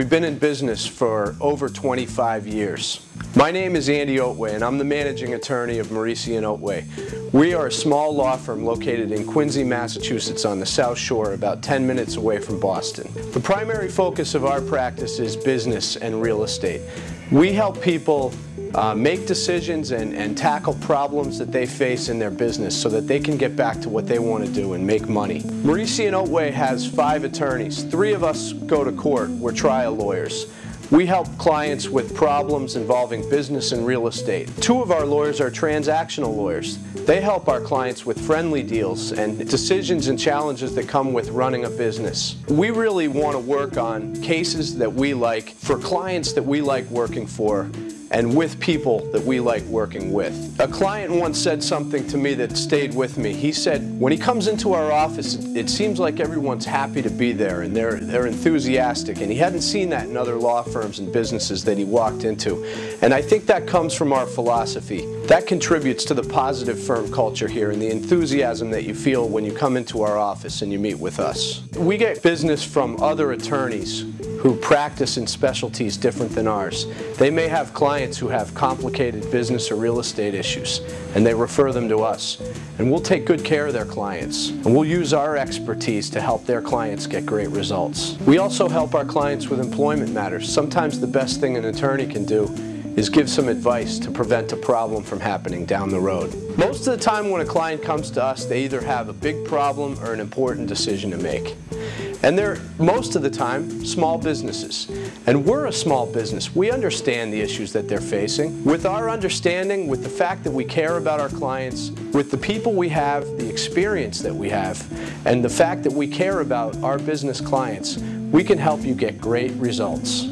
We've been in business for over 25 years. My name is Andy Otway and I'm the managing attorney of Morici & Otway. We are a small law firm located in Quincy, Massachusetts on the South Shore, about 10 minutes away from Boston. The primary focus of our practice is business and real estate. We help people make decisions and tackle problems that they face in their business so that they can get back to what they want to do and make money. Morici & Otway has 5 attorneys. 3 of us go to court. We're trial lawyers. We help clients with problems involving business and real estate. 2 of our lawyers are transactional lawyers. They help our clients with friendly deals and decisions and challenges that come with running a business. We really want to work on cases that we like, for clients that we like working for, and with people that we like working with. A client once said something to me that stayed with me. He said, when he comes into our office, it seems like everyone's happy to be there and they're enthusiastic, and he hadn't seen that in other law firms and businesses that he walked into. And I think that comes from our philosophy. That contributes to the positive firm culture here and the enthusiasm that you feel when you come into our office and you meet with us. We get business from other attorneys who practice in specialties different than ours. They may have clients who have complicated business or real estate issues, and they refer them to us. And we'll take good care of their clients, and we'll use our expertise to help their clients get great results. We also help our clients with employment matters. Sometimes the best thing an attorney can do is give some advice to prevent a problem from happening down the road. Most of the time when a client comes to us, they either have a big problem or an important decision to make. And they're, most of the time, small businesses. And we're a small business. We understand the issues that they're facing. With our understanding, with the fact that we care about our clients, with the people we have, the experience that we have, and the fact that we care about our business clients, we can help you get great results.